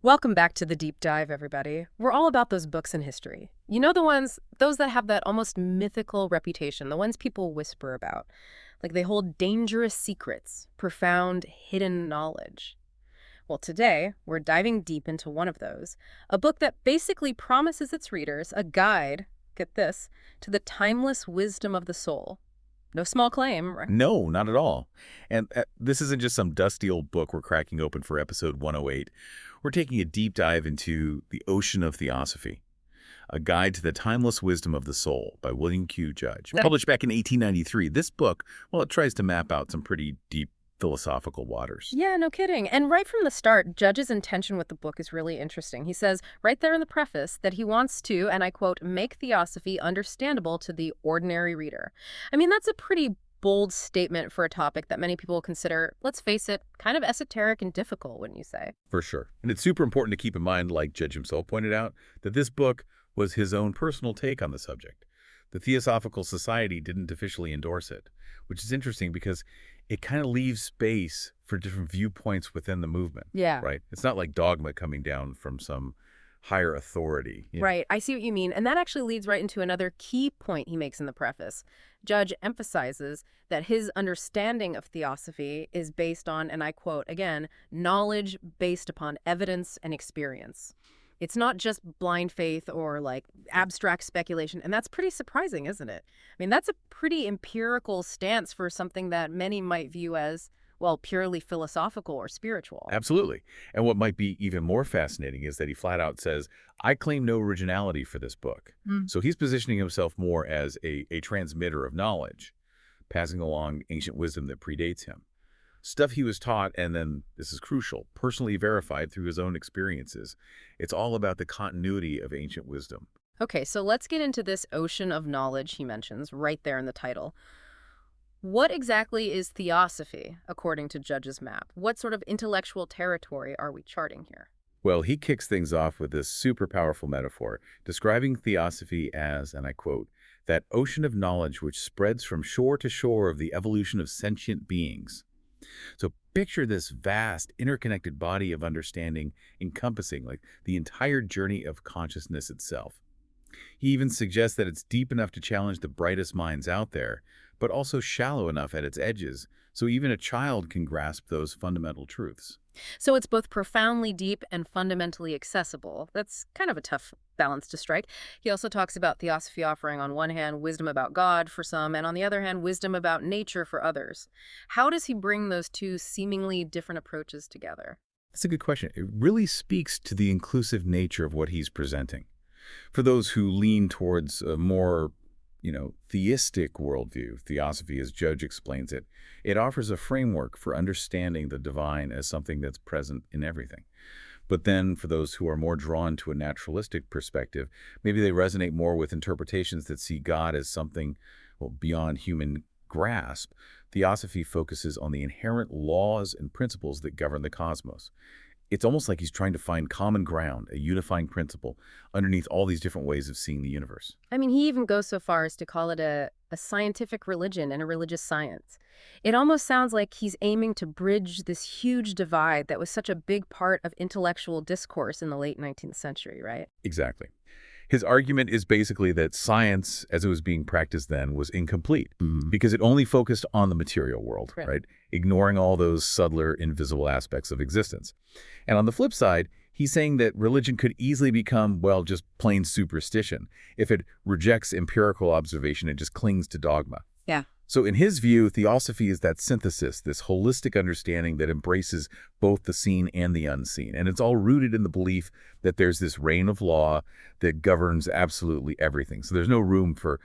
Welcome back to the deep dive, everybody. We're all about those books in history. You know, those that have that almost mythical reputation, the ones people whisper about. Like they hold dangerous secrets, profound hidden knowledge. Well, today, we're diving deep into one of those, a book that basically promises its readers a guide, get this, to the timeless wisdom of the soul. No small claim, right? No, not at all. And this isn't just some dusty old book we're cracking open for episode 108. We're taking a deep dive into The Ocean of Theosophy, a guide to the timeless wisdom of the soul by William Q. Judge. Published back in 1893, this book, well, it tries to map out some pretty deep philosophical waters. Yeah, no kidding. And right from the start, Judge's intention with the book is really interesting. He says right there in the preface that he wants to, and I quote, make Theosophy understandable to the ordinary reader. I mean, that's a pretty bold statement for a topic that many people consider, let's face it, kind of esoteric and difficult, wouldn't you say? For sure. And it's super important to keep in mind, like Judge himself pointed out, that this book was his own personal take on the subject. The Theosophical Society didn't officially endorse it, which is interesting because it kind of leaves space for different viewpoints within the movement. Yeah. Right? It's not like dogma coming down from some higher authority. Right. I see what you mean. And that actually leads right into another key point he makes in the preface. Judge emphasizes that his understanding of theosophy is based on, and I quote again, knowledge based upon evidence and experience. It's not just blind faith or like abstract speculation. And that's pretty surprising, isn't it? I mean, that's a pretty empirical stance for something that many might view as, well, purely philosophical or spiritual. Absolutely. And what might be even more fascinating is that he flat out says, I claim no originality for this book. So he's positioning himself more as a transmitter of knowledge, passing along ancient wisdom that predates him. Stuff he was taught, and then, this is crucial, personally verified through his own experiences. It's all about the continuity of ancient wisdom. Okay, so let's get into this ocean of knowledge he mentions right there in the title. What exactly is theosophy, according to Judge's map? What sort of intellectual territory are we charting here? Well, he kicks things off with this super powerful metaphor, describing theosophy as, and I quote, that ocean of knowledge which spreads from shore to shore of the evolution of sentient beings. So picture this vast, interconnected body of understanding encompassing like the entire journey of consciousness itself. He even suggests that it's deep enough to challenge the brightest minds out there, but also shallow enough at its edges, so even a child can grasp those fundamental truths. So it's both profoundly deep and fundamentally accessible. That's kind of a tough balance to strike. He also talks about theosophy offering, on one hand, wisdom about God for some, and on the other hand, wisdom about nature for others. How does he bring those two seemingly different approaches together? That's a good question. It really speaks to the inclusive nature of what he's presenting. For those who lean towards a more, theistic worldview, theosophy, as Judge explains it, it offers a framework for understanding the divine as something that's present in everything. But then for those who are more drawn to a naturalistic perspective, maybe they resonate more with interpretations that see God as something, well, beyond human grasp. Theosophy focuses on the inherent laws and principles that govern the cosmos. It's almost like he's trying to find common ground, a unifying principle, underneath all these different ways of seeing the universe. I mean, he even goes so far as to call it a scientific religion and a religious science. It almost sounds like he's aiming to bridge this huge divide that was such a big part of intellectual discourse in the late 19th century, right? Exactly. His argument is basically that science, as it was being practiced then, was incomplete because it only focused on the material world, right? Ignoring all those subtler, invisible aspects of existence. And on the flip side, he's saying that religion could easily become, well, just plain superstition if it rejects empirical observation and just clings to dogma. Yeah. So in his view, theosophy is that synthesis, this holistic understanding that embraces both the seen and the unseen. And it's all rooted in the belief that there's this reign of law that governs absolutely everything. So there's no room for,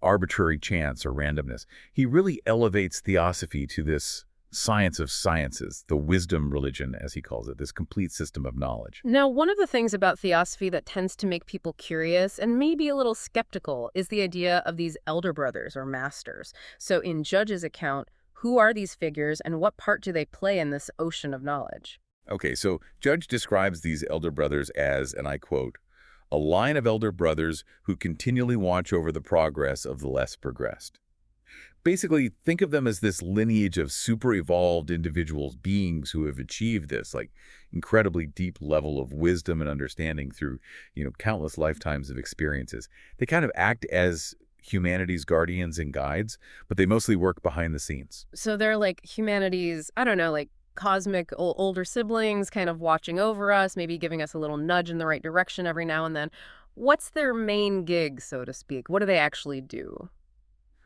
arbitrary chance or randomness. He really elevates theosophy to this science of sciences, the wisdom religion, as he calls it, this complete system of knowledge. Now, one of the things about theosophy that tends to make people curious and maybe a little skeptical is the idea of these elder brothers or masters. So in Judge's account, who are these figures and what part do they play in this ocean of knowledge? Okay, so Judge describes these elder brothers as, and I quote, a line of elder brothers who continually watch over the progress of the less progressed. Basically, think of them as this lineage of super-evolved individuals, beings who have achieved this, like, incredibly deep level of wisdom and understanding through, countless lifetimes of experiences. They kind of act as humanity's guardians and guides, but they mostly work behind the scenes. So they're like humanity's, I don't know, like cosmic older siblings kind of watching over us, maybe giving us a little nudge in the right direction every now and then. What's their main gig, so to speak? What do they actually do?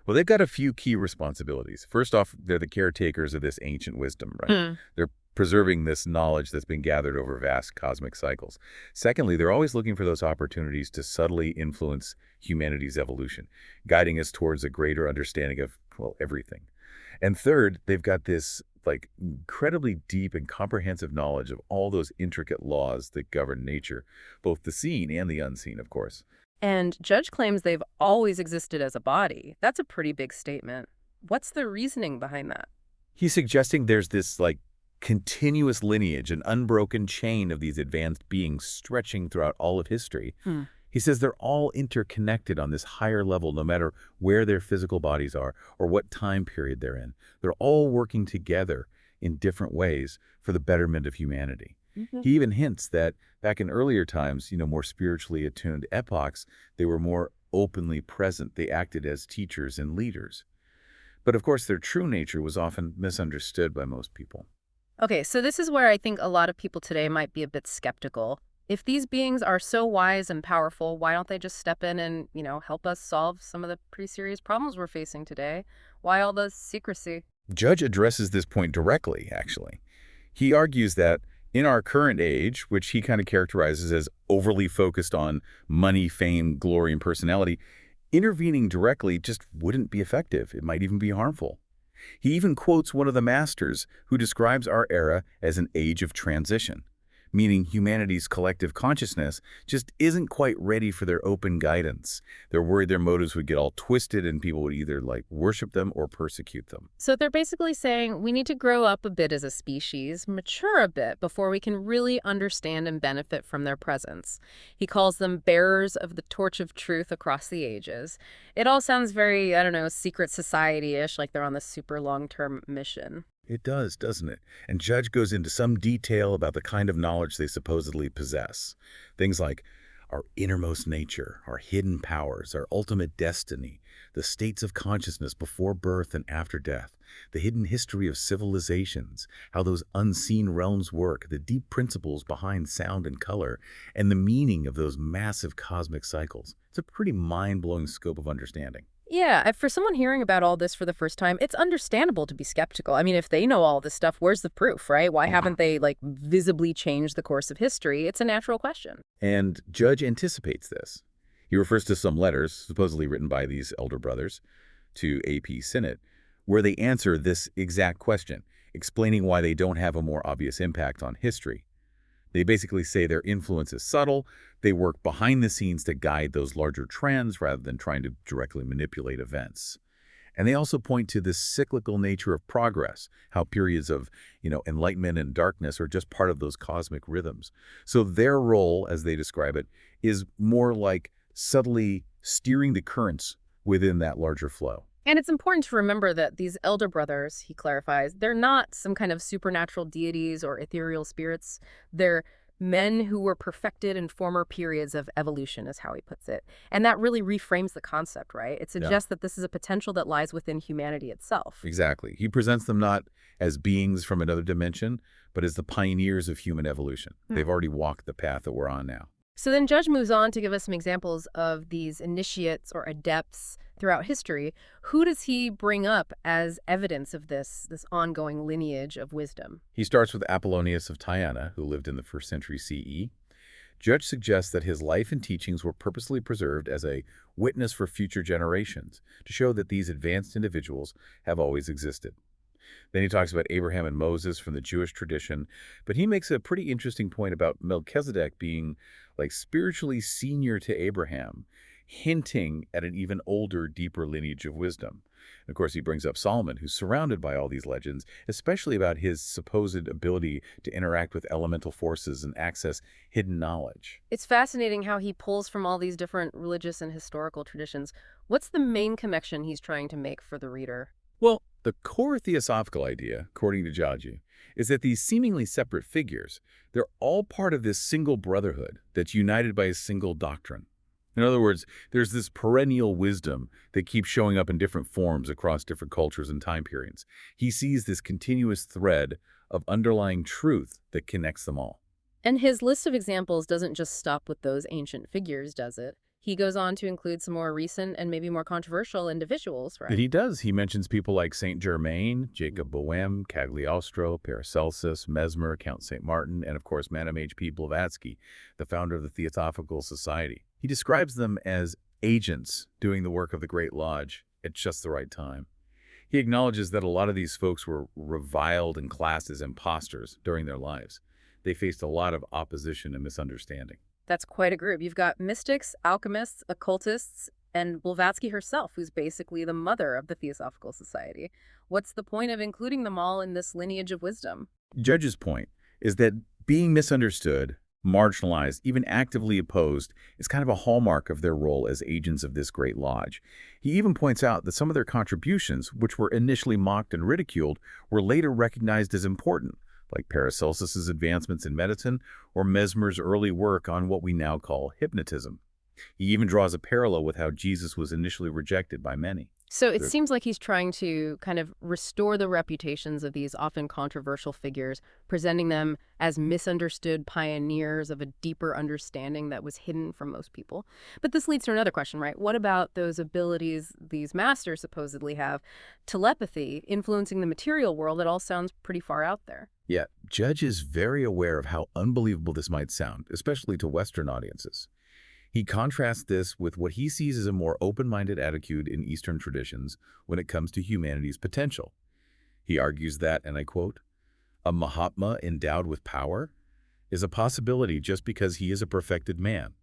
Well, they've got a few key responsibilities. First off, they're the caretakers of this ancient wisdom, right? Hmm. They're preserving this knowledge that's been gathered over vast cosmic cycles. Secondly, they're always looking for those opportunities to subtly influence humanity's evolution, guiding us towards a greater understanding of, well, everything. And third, they've got this like incredibly deep and comprehensive knowledge of all those intricate laws that govern nature, both the seen and the unseen, of course. And Judge claims they've always existed as a body. That's a pretty big statement. What's the reasoning behind that? He's suggesting there's this like continuous lineage, an unbroken chain of these advanced beings stretching throughout all of history. Hmm. He says they're all interconnected on this higher level, no matter where their physical bodies are or what time period they're in. They're all working together in different ways for the betterment of humanity. Mhm. He even hints that back in earlier times, more spiritually attuned epochs, they were more openly present. They acted as teachers and leaders. But of course, their true nature was often misunderstood by most people. Okay, so this is where I think a lot of people today might be a bit skeptical. If these beings are so wise and powerful, why don't they just step in and, help us solve some of the pretty serious problems we're facing today? Why all the secrecy? Judge addresses this point directly, actually. He argues that in our current age, which he kind of characterizes as overly focused on money, fame, glory, and personality, intervening directly just wouldn't be effective. It might even be harmful. He even quotes one of the masters who describes our era as an age of transition, meaning humanity's collective consciousness just isn't quite ready for their open guidance. They're worried their motives would get all twisted and people would either worship them or persecute them. So they're basically saying we need to grow up a bit as a species, mature a bit before we can really understand and benefit from their presence. He calls them bearers of the torch of truth across the ages. It all sounds very, I don't know, secret society-ish, like they're on this super long-term mission. It does, doesn't it? And Judge goes into some detail about the kind of knowledge they supposedly possess. Things like our innermost nature, our hidden powers, our ultimate destiny, the states of consciousness before birth and after death, the hidden history of civilizations, how those unseen realms work, the deep principles behind sound and color, and the meaning of those massive cosmic cycles. It's a pretty mind-blowing scope of understanding. Yeah, for someone hearing about all this for the first time, it's understandable to be skeptical. I mean, if they know all this stuff, where's the proof, right? Why haven't they, visibly changed the course of history? It's a natural question. And Judge anticipates this. He refers to some letters, supposedly written by these elder brothers, to AP Senate, where they answer this exact question, explaining why they don't have a more obvious impact on history. They basically say their influence is subtle, they work behind the scenes to guide those larger trends rather than trying to directly manipulate events. And they also point to the cyclical nature of progress, how periods of, enlightenment and darkness are just part of those cosmic rhythms. So their role, as they describe it, is more like subtly steering the currents within that larger flow. And it's important to remember that these elder brothers, he clarifies, they're not some kind of supernatural deities or ethereal spirits. They're men who were perfected in former periods of evolution, is how he puts it. And that really reframes the concept, right? It Yeah. suggests that this is a potential that lies within humanity itself. Exactly. He presents them not as beings from another dimension, but as the pioneers of human evolution. Hmm. They've already walked the path that we're on now. So then Judge moves on to give us some examples of these initiates or adepts throughout history. Who does he bring up as evidence of this ongoing lineage of wisdom? He starts with Apollonius of Tyana, who lived in the 1st century CE. Judge suggests that his life and teachings were purposely preserved as a witness for future generations to show that these advanced individuals have always existed. Then he talks about Abraham and Moses from the Jewish tradition, but he makes a pretty interesting point about Melchizedek being spiritually senior to Abraham. hinting at an even older, deeper lineage of wisdom. Of course, he brings up Solomon, who's surrounded by all these legends, especially about his supposed ability to interact with elemental forces and access hidden knowledge. It's fascinating how he pulls from all these different religious and historical traditions. What's the main connection he's trying to make for the reader? Well, the core theosophical idea, according to Jaji, is that these seemingly separate figures, they're all part of this single brotherhood that's united by a single doctrine. In other words, there's this perennial wisdom that keeps showing up in different forms across different cultures and time periods. He sees this continuous thread of underlying truth that connects them all. And his list of examples doesn't just stop with those ancient figures, does it? He goes on to include some more recent and maybe more controversial individuals, And right? he does. He mentions people like Saint Germain, Jacob Boehme, Cagliostro, Paracelsus, Mesmer, Count St. Martin, and of course Madame H.P. Blavatsky, the founder of the Theosophical Society. He describes them as agents doing the work of the Great Lodge at just the right time. He acknowledges that a lot of these folks were reviled and classed as imposters during their lives. They faced a lot of opposition and misunderstanding. That's quite a group. You've got mystics, alchemists, occultists, and Blavatsky herself, who's basically the mother of the Theosophical Society. What's the point of including them all in this lineage of wisdom? Judge's point is that being misunderstood, marginalized, even actively opposed is kind of a hallmark of their role as agents of this great lodge. He even points out that some of their contributions, which were initially mocked and ridiculed, were later recognized as important, like Paracelsus's advancements in medicine or Mesmer's early work on what we now call hypnotism. He even draws a parallel with how Jesus was initially rejected by many. So it The- seems like he's trying to kind of restore the reputations of these often controversial figures, presenting them as misunderstood pioneers of a deeper understanding that was hidden from most people. But this leads to another question, right? What about those abilities these masters supposedly have, telepathy, influencing the material world? It all sounds pretty far out there. Yet, Judge is very aware of how unbelievable this might sound, especially to Western audiences. He contrasts this with what he sees as a more open-minded attitude in Eastern traditions when it comes to humanity's potential. He argues that, and I quote, "A Mahatma endowed with power is a possibility just because he is a perfected man."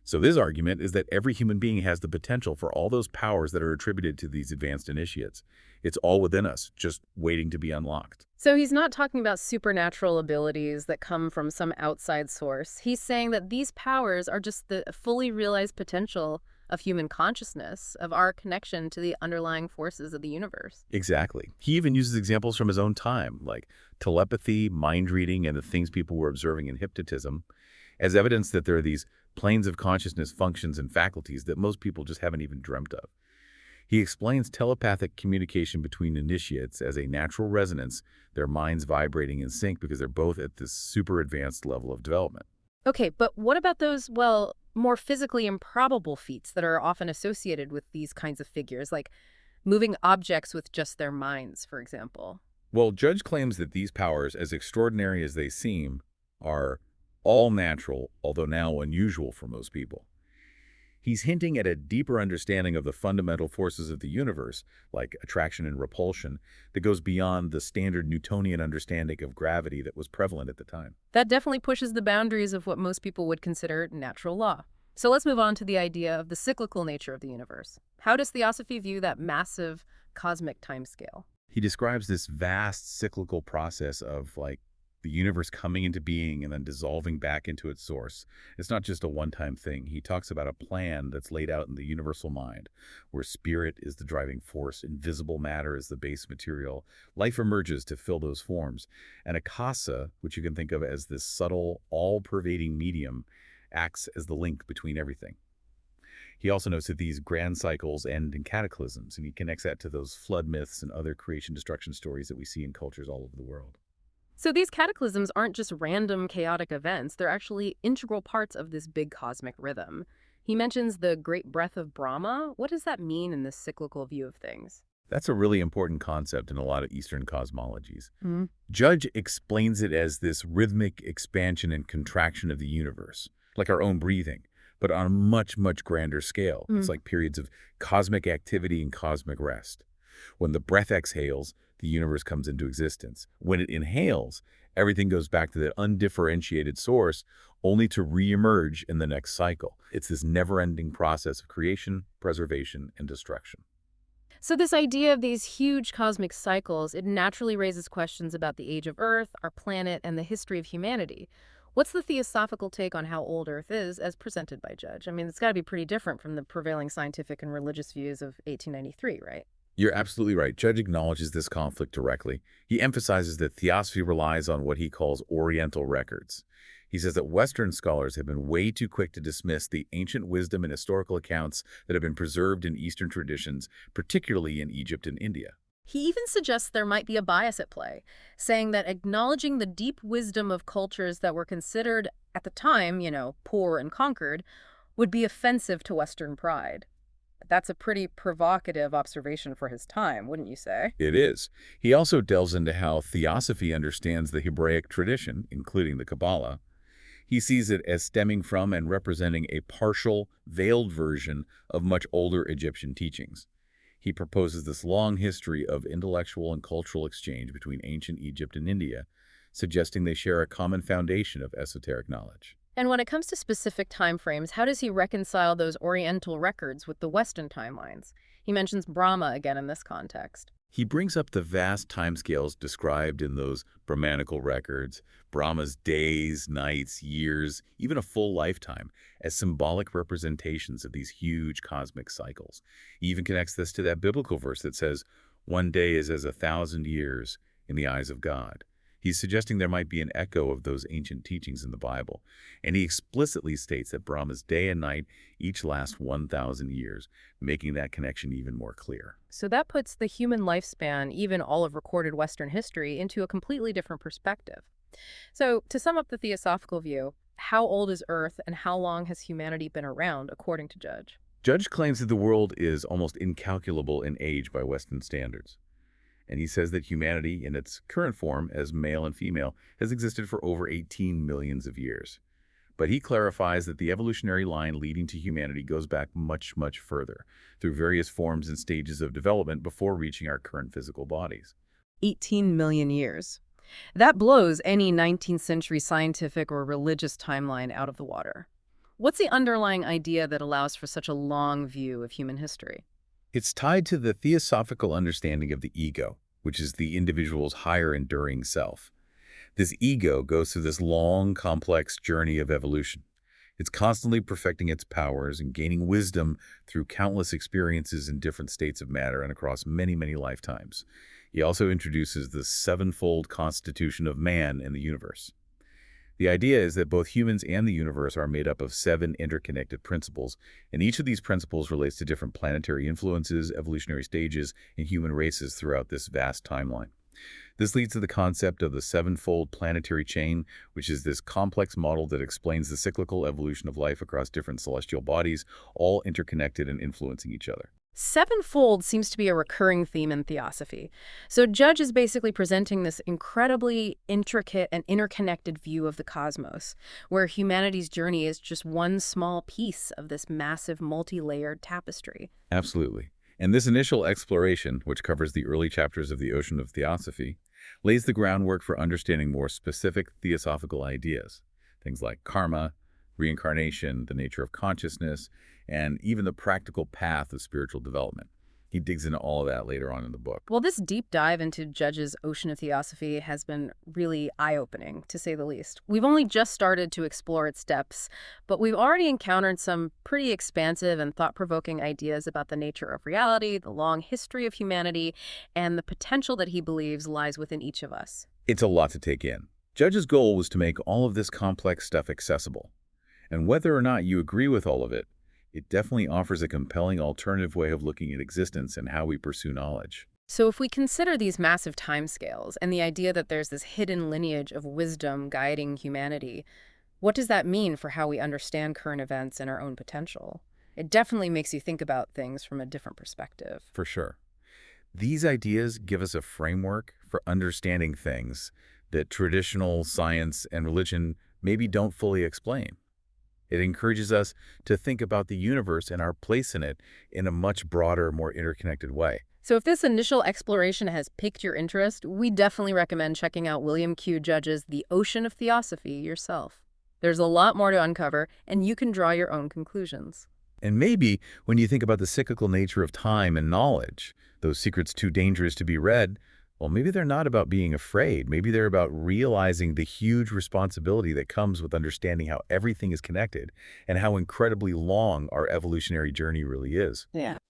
So his argument is that every human being has the potential for all those powers that are attributed to these advanced initiates. It's all within us, just waiting to be unlocked. So he's not talking about supernatural abilities that come from some outside source. He's saying that these powers are just the fully realized potential of human consciousness, of our connection to the underlying forces of the universe. Exactly. He even uses examples from his own time, like telepathy, mind reading, and the things people were observing in hypnotism, as evidence that there are these planes of consciousness functions and faculties that most people just haven't even dreamt of. He explains telepathic communication between initiates as a natural resonance, their minds vibrating in sync because they're both at this super advanced level of development. Okay, but what about those, well, more physically improbable feats that are often associated with these kinds of figures, like moving objects with just their minds, for example? Well, Judge claims that these powers, as extraordinary as they seem, are all natural, although now unusual for most people. He's hinting at a deeper understanding of the fundamental forces of the universe, like attraction and repulsion, that goes beyond the standard Newtonian understanding of gravity that was prevalent at the time. That definitely pushes the boundaries of what most people would consider natural law. So let's move on to the idea of the cyclical nature of the universe. How does Theosophy view that massive cosmic timescale? He describes this vast cyclical process of the universe coming into being and then dissolving back into its source. It's not just a one-time thing. He talks about a plan that's laid out in the universal mind, where spirit is the driving force, invisible matter is the base material. Life emerges to fill those forms. And akasa, which you can think of as this subtle, all-pervading medium, acts as the link between everything. He also notes that these grand cycles end in cataclysms, and he connects that to those flood myths and other creation destruction stories that we see in cultures all over the world. So these cataclysms aren't just random chaotic events, they're actually integral parts of this big cosmic rhythm. He mentions the great breath of Brahma. What does that mean in this cyclical view of things? That's a really important concept in a lot of Eastern cosmologies. Mm. Judge explains it as this rhythmic expansion and contraction of the universe, like our own breathing, but on a much, much grander scale. It's like periods of cosmic activity and cosmic rest. When the breath exhales, the universe comes into existence. When it inhales, everything goes back to that undifferentiated source, only to re-emerge in the next cycle. It's this never-ending process of creation, preservation, and destruction. So this idea of these huge cosmic cycles, it naturally raises questions about the age of Earth, our planet, and the history of humanity. What's the theosophical take on how old Earth is as presented by Judge? I mean, it's got to be pretty different from the prevailing scientific and religious views of 1893, right? You're absolutely right. Judge acknowledges this conflict directly. He emphasizes that theosophy relies on what he calls Oriental records. He says that Western scholars have been way too quick to dismiss the ancient wisdom and historical accounts that have been preserved in Eastern traditions, particularly in Egypt and India. He even suggests there might be a bias at play, saying that acknowledging the deep wisdom of cultures that were considered, at the time, poor and conquered, would be offensive to Western pride. That's a pretty provocative observation for his time, wouldn't you say? It is. He also delves into how theosophy understands the Hebraic tradition, including the Kabbalah. He sees it as stemming from and representing a partial, veiled version of much older Egyptian teachings. He proposes this long history of intellectual and cultural exchange between ancient Egypt and India, suggesting they share a common foundation of esoteric knowledge. And when it comes to specific time frames, how does he reconcile those Oriental records with the Western timelines? He mentions Brahma again in this context. He brings up the vast timescales described in those Brahmanical records, Brahma's days, nights, years, even a full lifetime, as symbolic representations of these huge cosmic cycles. He even connects this to that biblical verse that says, "One day is as 1,000 years in the eyes of God." He's suggesting there might be an echo of those ancient teachings in the Bible, and he explicitly states that Brahma's day and night each last 1,000 years, making that connection even more clear. So that puts the human lifespan, even all of recorded Western history, into a completely different perspective. So to sum up the theosophical view, how old is Earth and how long has humanity been around, according to Judge? Judge claims that the world is almost incalculable in age by Western standards. And he says that humanity, in its current form as male and female, has existed for over 18 millions of years. But he clarifies that the evolutionary line leading to humanity goes back much, much further, through various forms and stages of development before reaching our current physical bodies. 18 million years. That blows any 19th century scientific or religious timeline out of the water. What's the underlying idea that allows for such a long view of human history? It's tied to the theosophical understanding of the ego, which is the individual's higher enduring self. This ego goes through this long, complex journey of evolution. It's constantly perfecting its powers and gaining wisdom through countless experiences in different states of matter and across many, many lifetimes. He also introduces the sevenfold constitution of man in the universe. The idea is that both humans and the universe are made up of 7 interconnected principles, and each of these principles relates to different planetary influences, evolutionary stages, and human races throughout this vast timeline. This leads to the concept of the sevenfold planetary chain, which is this complex model that explains the cyclical evolution of life across different celestial bodies, all interconnected and influencing each other. Sevenfold seems to be a recurring theme in Theosophy. So Judge is basically presenting this incredibly intricate and interconnected view of the cosmos, where humanity's journey is just one small piece of this massive multi-layered tapestry. Absolutely. And this initial exploration, which covers the early chapters of the Ocean of Theosophy, lays the groundwork for understanding more specific theosophical ideas, things like karma, reincarnation, the nature of consciousness, and even the practical path of spiritual development. He digs into all of that later on in the book. Well, this deep dive into Judge's Ocean of Theosophy has been really eye-opening, to say the least. We've only just started to explore its depths, but we've already encountered some pretty expansive and thought-provoking ideas about the nature of reality, the long history of humanity, and the potential that he believes lies within each of us. It's a lot to take in. Judge's goal was to make all of this complex stuff accessible. And whether or not you agree with all of it, it definitely offers a compelling alternative way of looking at existence and how we pursue knowledge. So if we consider these massive timescales and the idea that there's this hidden lineage of wisdom guiding humanity, what does that mean for how we understand current events and our own potential? It definitely makes you think about things from a different perspective. For sure. These ideas give us a framework for understanding things that traditional science and religion maybe don't fully explain. It encourages us to think about the universe and our place in it in a much broader, more interconnected way. So if this initial exploration has piqued your interest, we definitely recommend checking out William Q. Judge's The Ocean of Theosophy yourself. There's a lot more to uncover, and you can draw your own conclusions. And maybe when you think about the cyclical nature of time and knowledge, those secrets too dangerous to be read, well, maybe they're not about being afraid. Maybe they're about realizing the huge responsibility that comes with understanding how everything is connected and how incredibly long our evolutionary journey really is. Yeah.